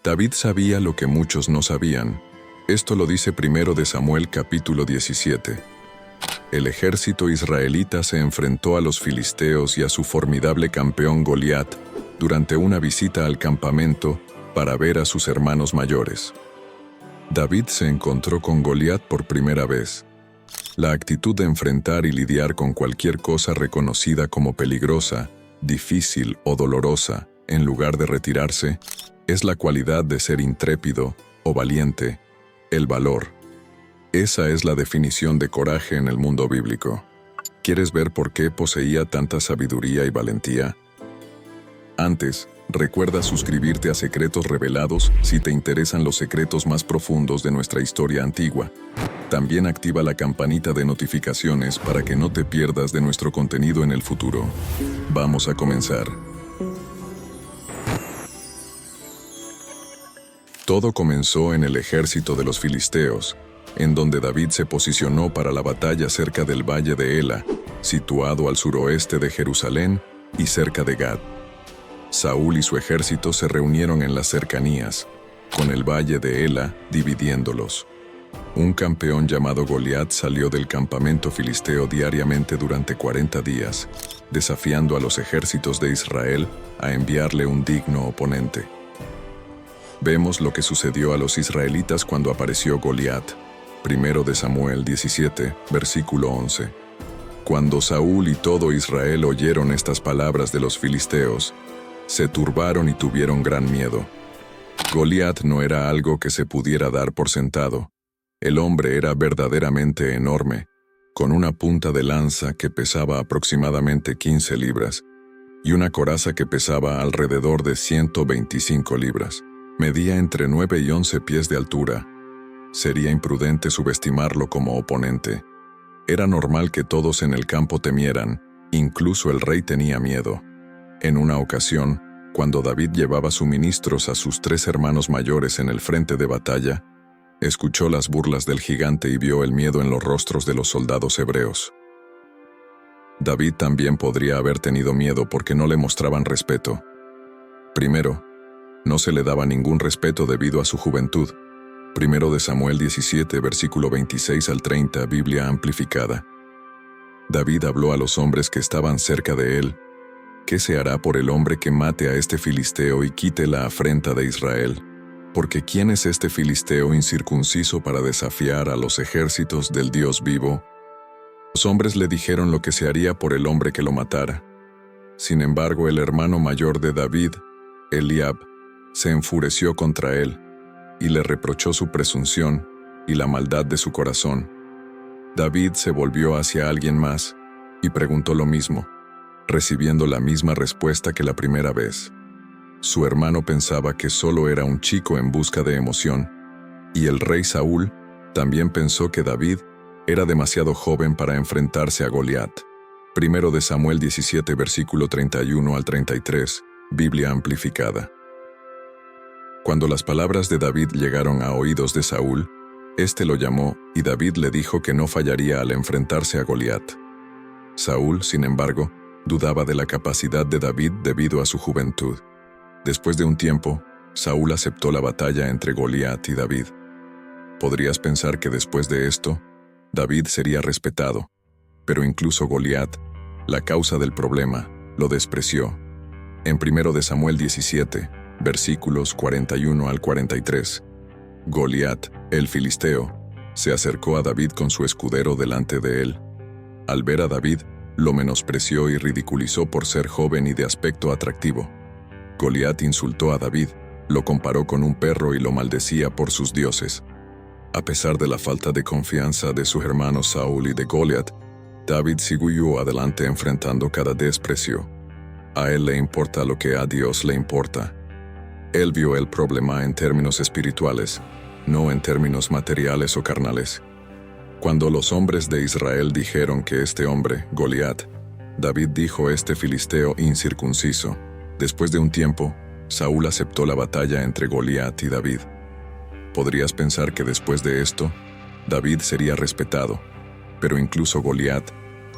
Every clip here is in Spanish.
David sabía lo que muchos no sabían. Esto lo dice 1 Samuel capítulo 17. El ejército israelita se enfrentó a los filisteos y a su formidable campeón Goliat durante una visita al campamento para ver a sus hermanos mayores. David se encontró con Goliat por primera vez. La actitud de enfrentar y lidiar con cualquier cosa reconocida como peligrosa, difícil o dolorosa, en lugar de retirarse, es la cualidad de ser intrépido o valiente, el valor. Esa es la definición de coraje en el mundo bíblico. ¿Quieres ver por qué poseía tanta sabiduría y valentía? Antes, recuerda suscribirte a Secretos Revelados si te interesan los secretos más profundos de nuestra historia antigua. También activa la campanita de notificaciones para que no te pierdas de nuestro contenido en el futuro. Vamos a comenzar. Todo comenzó en el ejército de los filisteos, en donde David se posicionó para la batalla cerca del valle de Ela, situado al suroeste de Jerusalén y cerca de Gad. Saúl y su ejército se reunieron en las cercanías, con el valle de Ela dividiéndolos. Un campeón llamado Goliat salió del campamento filisteo diariamente durante 40 días, desafiando a los ejércitos de Israel a enviarle un digno oponente. Vemos lo que sucedió a los israelitas cuando apareció Goliat. 1 Samuel 17, versículo 11. Cuando Saúl y todo Israel oyeron estas palabras de los filisteos, se turbaron y tuvieron gran miedo. Goliat no era algo que se pudiera dar por sentado. El hombre era verdaderamente enorme, con una punta de lanza que pesaba aproximadamente 15 libras y una coraza que pesaba alrededor de 125 libras. Medía entre 9 y 11 pies de altura. Sería imprudente subestimarlo como oponente. Era normal que todos en el campo temieran, incluso el rey tenía miedo. En una ocasión, cuando David llevaba suministros a sus 3 hermanos mayores en el frente de batalla, escuchó las burlas del gigante y vio el miedo en los rostros de los soldados hebreos. David también podría haber tenido miedo porque no le mostraban respeto. Primero, no se le daba ningún respeto debido a su juventud. 1 Samuel 17, versículo 26 al 30, Biblia amplificada. David habló a los hombres que estaban cerca de él. ¿Qué se hará por el hombre que mate a este filisteo y quite la afrenta de Israel? Porque ¿quién es este filisteo incircunciso para desafiar a los ejércitos del Dios vivo? Los hombres le dijeron lo que se haría por el hombre que lo matara. Sin embargo, el hermano mayor de David, Eliab, se enfureció contra él y le reprochó su presunción y la maldad de su corazón. David se volvió hacia alguien más y preguntó lo mismo, recibiendo la misma respuesta que la primera vez. Su hermano pensaba que solo era un chico en busca de emoción, y el rey Saúl también pensó que David era demasiado joven para enfrentarse a Goliat. 1 Samuel 17, versículo 31 al 33, Biblia amplificada. Cuando las palabras de David llegaron a oídos de Saúl, éste lo llamó y David le dijo que no fallaría al enfrentarse a Goliat. Saúl, sin embargo, dudaba de la capacidad de David debido a su juventud. Después de un tiempo, Saúl aceptó la batalla entre Goliat y David. Podrías pensar que después de esto, David sería respetado, pero incluso Goliat, la causa del problema, lo despreció. En 1 Samuel 17, versículos 41 al 43, Goliat, el filisteo, se acercó a David con su escudero delante de él. Al ver a David, lo menospreció y ridiculizó por ser joven y de aspecto atractivo. Goliat insultó a David, lo comparó con un perro y lo maldecía por sus dioses. A pesar de la falta de confianza de sus hermanos Saúl y de Goliat, David siguió adelante enfrentando cada desprecio. A él le importa lo que a Dios le importa. Él vio el problema en términos espirituales, no en términos materiales o carnales. Cuando los hombres de Israel dijeron que este hombre, Goliat, David dijo este filisteo incircunciso. Después de un tiempo, Saúl aceptó la batalla entre Goliat y David. Podrías pensar que después de esto, David sería respetado, pero incluso Goliat,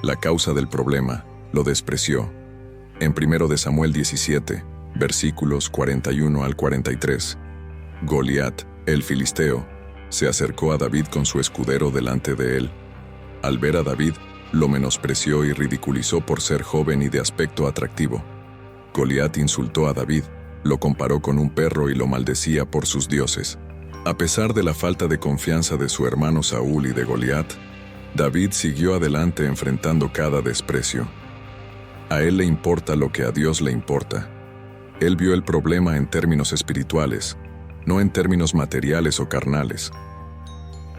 la causa del problema, lo despreció. En 1 Samuel 17, versículos 41 al 43, Goliat, el filisteo, se acercó a David con su escudero delante de él. Al ver a David, lo menospreció y ridiculizó por ser joven y de aspecto atractivo. Goliat insultó a David, lo comparó con un perro y lo maldecía por sus dioses. A pesar de la falta de confianza de su hermano Saúl y de Goliat, David siguió adelante enfrentando cada desprecio. A él le importa lo que a Dios le importa. Él vio el problema en términos espirituales, no en términos materiales o carnales.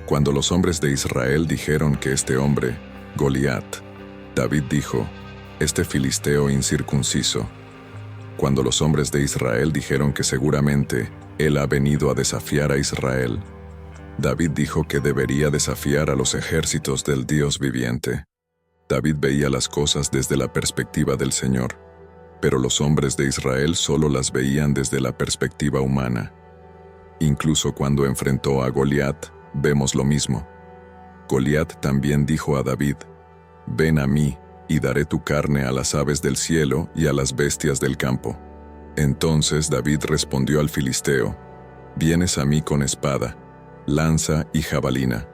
Cuando los hombres de Israel dijeron que este hombre, Goliat, David dijo, este filisteo incircunciso. Cuando los hombres de Israel dijeron que seguramente él ha venido a desafiar a Israel, David dijo que debería desafiar a los ejércitos del Dios viviente. David veía las cosas desde la perspectiva del Señor, pero los hombres de Israel solo las veían desde la perspectiva humana. Incluso cuando enfrentó a Goliat, vemos lo mismo. Goliat también dijo a David, «Ven a mí, y daré tu carne a las aves del cielo y a las bestias del campo». Entonces David respondió al filisteo, «Vienes a mí con espada, lanza y jabalina,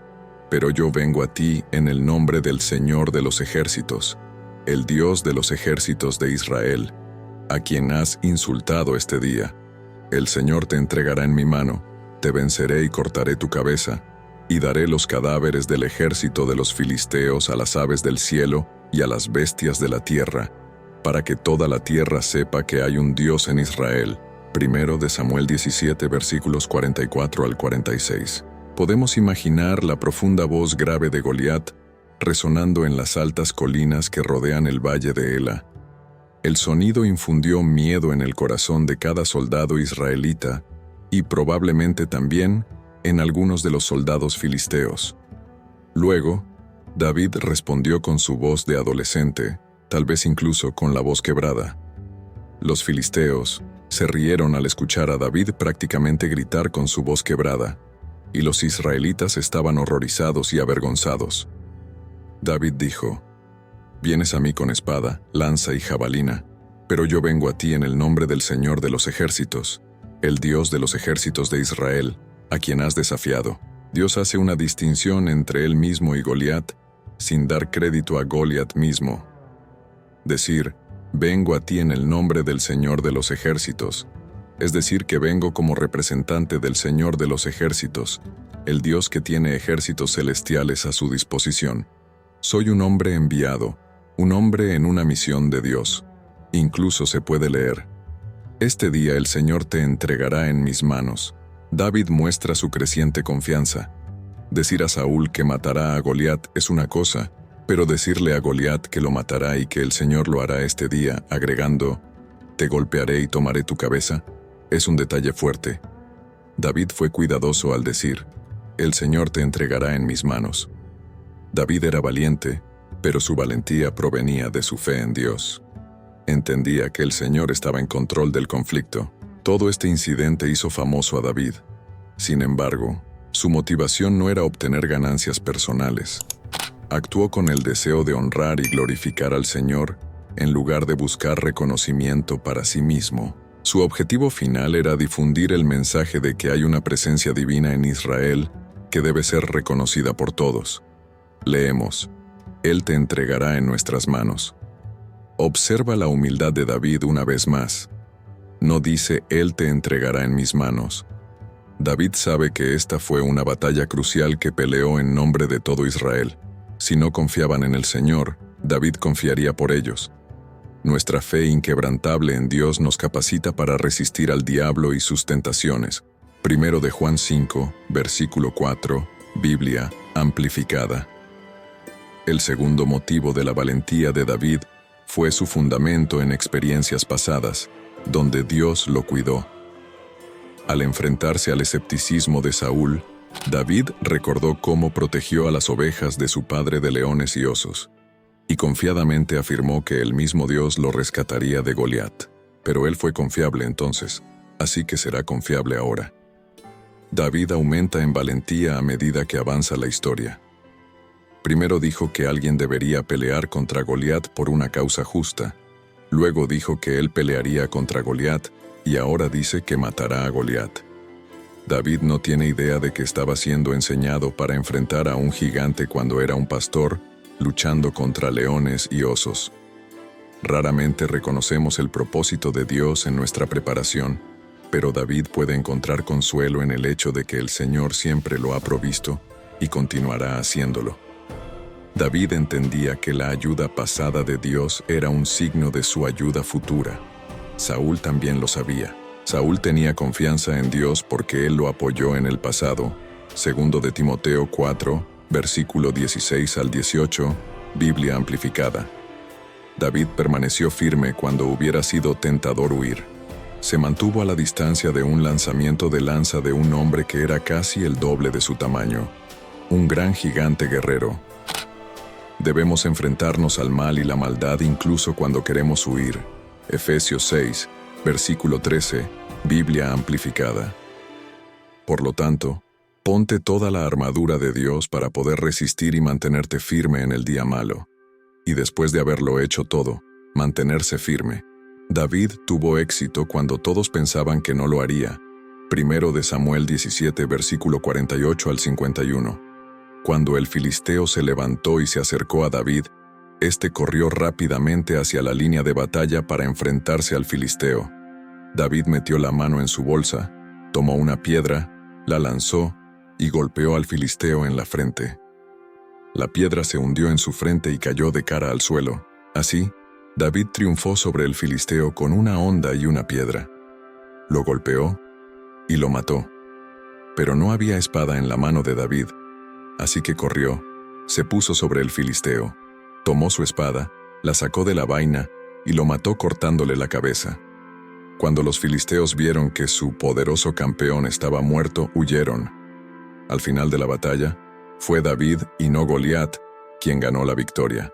pero yo vengo a ti en el nombre del Señor de los ejércitos, el Dios de los ejércitos de Israel, a quien has insultado este día. El Señor te entregará en mi mano, te venceré y cortaré tu cabeza, y daré los cadáveres del ejército de los filisteos a las aves del cielo y a las bestias de la tierra, para que toda la tierra sepa que hay un Dios en Israel». 1 de Samuel 17, versículos 44 al 46. Podemos imaginar la profunda voz grave de Goliat resonando en las altas colinas que rodean el valle de Ela. El sonido infundió miedo en el corazón de cada soldado israelita y probablemente también en algunos de los soldados filisteos. Luego, David respondió con su voz de adolescente, tal vez incluso con la voz quebrada. Los filisteos se rieron al escuchar a David prácticamente gritar con su voz quebrada, y los israelitas estaban horrorizados y avergonzados. David dijo, «Vienes a mí con espada, lanza y jabalina, pero yo vengo a ti en el nombre del Señor de los ejércitos, el Dios de los ejércitos de Israel, a quien has desafiado». Dios hace una distinción entre él mismo y Goliat, sin dar crédito a Goliat mismo. Decir, «Vengo a ti en el nombre del Señor de los ejércitos», es decir, que vengo como representante del Señor de los ejércitos, el Dios que tiene ejércitos celestiales a su disposición. Soy un hombre enviado, un hombre en una misión de Dios. Incluso se puede leer, «Este día el Señor te entregará en mis manos». David muestra su creciente confianza. Decir a Saúl que matará a Goliat es una cosa, pero decirle a Goliat que lo matará y que el Señor lo hará este día, agregando, «Te golpearé y tomaré tu cabeza», es un detalle fuerte. David fue cuidadoso al decir, «El Señor te entregará en mis manos». David era valiente, pero su valentía provenía de su fe en Dios. Entendía que el Señor estaba en control del conflicto. Todo este incidente hizo famoso a David. Sin embargo, su motivación no era obtener ganancias personales. Actuó con el deseo de honrar y glorificar al Señor, en lugar de buscar reconocimiento para sí mismo. Su objetivo final era difundir el mensaje de que hay una presencia divina en Israel que debe ser reconocida por todos. Leemos, «Él te entregará en nuestras manos». Observa la humildad de David una vez más. No dice, «Él te entregará en mis manos». David sabe que esta fue una batalla crucial que peleó en nombre de todo Israel. Si no confiaban en el Señor, David confiaría por ellos. Nuestra fe inquebrantable en Dios nos capacita para resistir al diablo y sus tentaciones. 1 de Juan 5, versículo 4, Biblia amplificada. El segundo motivo de la valentía de David fue su fundamento en experiencias pasadas, donde Dios lo cuidó. Al enfrentarse al escepticismo de Saúl, David recordó cómo protegió a las ovejas de su padre de leones y osos, y confiadamente afirmó que el mismo Dios lo rescataría de Goliat. Pero él fue confiable entonces, así que será confiable ahora. David aumenta en valentía a medida que avanza la historia. Primero dijo que alguien debería pelear contra Goliat por una causa justa. Luego dijo que él pelearía contra Goliat y ahora dice que matará a Goliat. David no tiene idea de que estaba siendo enseñado para enfrentar a un gigante cuando era un pastor, luchando contra leones y osos. Raramente reconocemos el propósito de Dios en nuestra preparación, pero David puede encontrar consuelo en el hecho de que el Señor siempre lo ha provisto y continuará haciéndolo. David entendía que la ayuda pasada de Dios era un signo de su ayuda futura. Saúl también lo sabía. Saúl tenía confianza en Dios porque él lo apoyó en el pasado. Segundo de Timoteo 4, versículo 16 al 18, Biblia amplificada. David permaneció firme cuando hubiera sido tentador huir. Se mantuvo a la distancia de un lanzamiento de lanza de un hombre que era casi el doble de su tamaño. Un gran gigante guerrero. Debemos enfrentarnos al mal y la maldad incluso cuando queremos huir. Efesios 6, versículo 13, Biblia amplificada. Por lo tanto, ponte toda la armadura de Dios para poder resistir y mantenerte firme en el día malo. Y después de haberlo hecho todo, mantenerse firme. David tuvo éxito cuando todos pensaban que no lo haría. Primero de Samuel 17, versículo 48 al 51. Cuando el filisteo se levantó y se acercó a David, éste corrió rápidamente hacia la línea de batalla para enfrentarse al filisteo. David metió la mano en su bolsa, tomó una piedra, la lanzó y golpeó al filisteo en la frente. La piedra se hundió en su frente y cayó de cara al suelo. Así, David triunfó sobre el filisteo con una honda y una piedra. Lo golpeó y lo mató. Pero no había espada en la mano de David, así que corrió, se puso sobre el filisteo, tomó su espada, la sacó de la vaina y lo mató cortándole la cabeza. Cuando los filisteos vieron que su poderoso campeón estaba muerto, huyeron. Al final de la batalla, fue David y no Goliat quien ganó la victoria.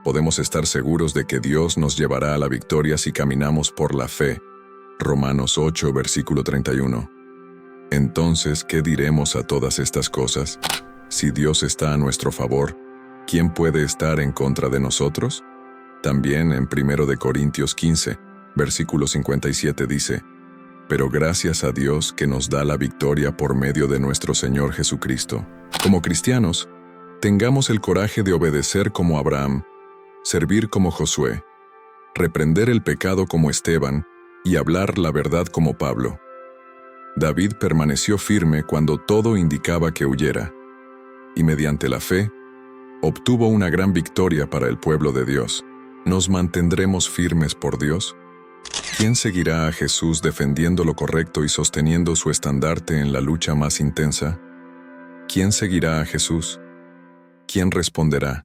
Podemos estar seguros de que Dios nos llevará a la victoria si caminamos por la fe. Romanos 8, versículo 31. Entonces, ¿qué diremos a todas estas cosas? Si Dios está a nuestro favor, ¿quién puede estar en contra de nosotros? También en 1 de Corintios 15, versículo 57 dice, pero gracias a Dios que nos da la victoria por medio de nuestro Señor Jesucristo. Como cristianos, tengamos el coraje de obedecer como Abraham, servir como Josué, reprender el pecado como Esteban y hablar la verdad como Pablo. David permaneció firme cuando todo indicaba que huyera, y mediante la fe, obtuvo una gran victoria para el pueblo de Dios. ¿Nos mantendremos firmes por Dios? ¿Quién seguirá a Jesús defendiendo lo correcto y sosteniendo su estandarte en la lucha más intensa? ¿Quién seguirá a Jesús? ¿Quién responderá?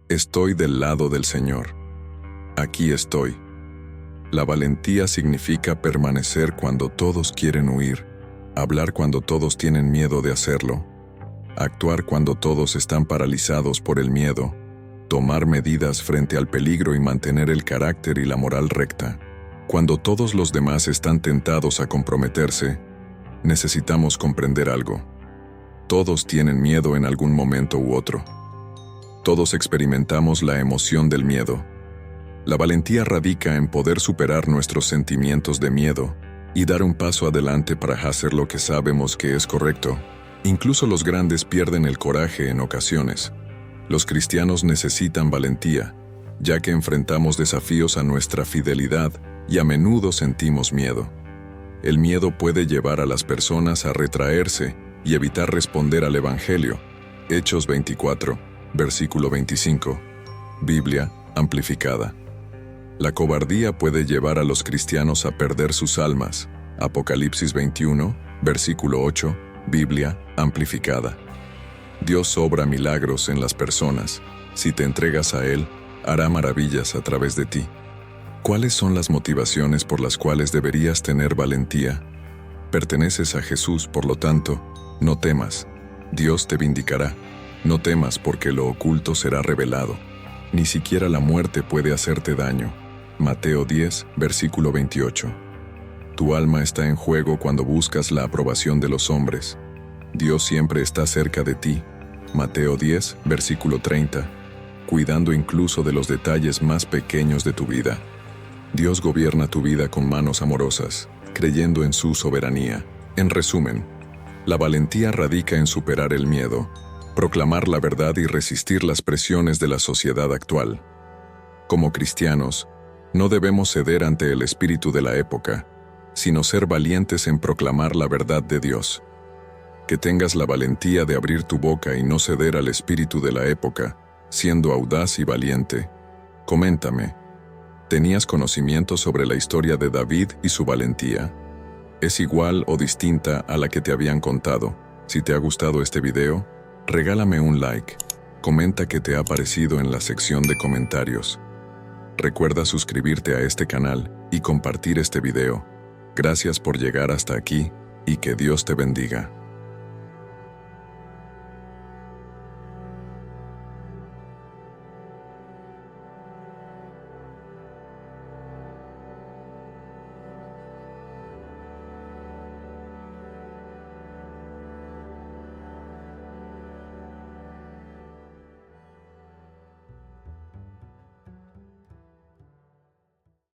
Estoy del lado del Señor. Aquí estoy. La valentía significa permanecer cuando todos quieren huir, hablar cuando todos tienen miedo de hacerlo, actuar cuando todos están paralizados por el miedo, tomar medidas frente al peligro y mantener el carácter y la moral recta. Cuando todos los demás están tentados a comprometerse, necesitamos comprender algo. Todos tienen miedo en algún momento u otro. Todos experimentamos la emoción del miedo. La valentía radica en poder superar nuestros sentimientos de miedo y dar un paso adelante para hacer lo que sabemos que es correcto. Incluso los grandes pierden el coraje en ocasiones. Los cristianos necesitan valentía, ya que enfrentamos desafíos a nuestra fidelidad y a menudo sentimos miedo. El miedo puede llevar a las personas a retraerse y evitar responder al Evangelio. Hechos 24, versículo 25. Biblia amplificada. La cobardía puede llevar a los cristianos a perder sus almas. Apocalipsis 21, versículo 8, Biblia amplificada. Dios obra milagros en las personas. Si te entregas a Él, hará maravillas a través de ti. ¿Cuáles son las motivaciones por las cuales deberías tener valentía? Perteneces a Jesús, por lo tanto, no temas. Dios te vindicará. No temas porque lo oculto será revelado. Ni siquiera la muerte puede hacerte daño. Mateo 10, versículo 28. Tu alma está en juego cuando buscas la aprobación de los hombres. Dios siempre está cerca de ti. Mateo 10, versículo 30. Cuidando incluso de los detalles más pequeños de tu vida. Dios gobierna tu vida con manos amorosas, creyendo en su soberanía. En resumen, la valentía radica en superar el miedo, proclamar la verdad y resistir las presiones de la sociedad actual. Como cristianos, no debemos ceder ante el espíritu de la época, sino ser valientes en proclamar la verdad de Dios. Que tengas la valentía de abrir tu boca y no ceder al espíritu de la época, siendo audaz y valiente. Coméntame, ¿tenías conocimiento sobre la historia de David y su valentía? ¿Es igual o distinta a la que te habían contado? Si te ha gustado este video, regálame un like. Comenta qué te ha parecido en la sección de comentarios. Recuerda suscribirte a este canal y compartir este video. Gracias por llegar hasta aquí y que Dios te bendiga.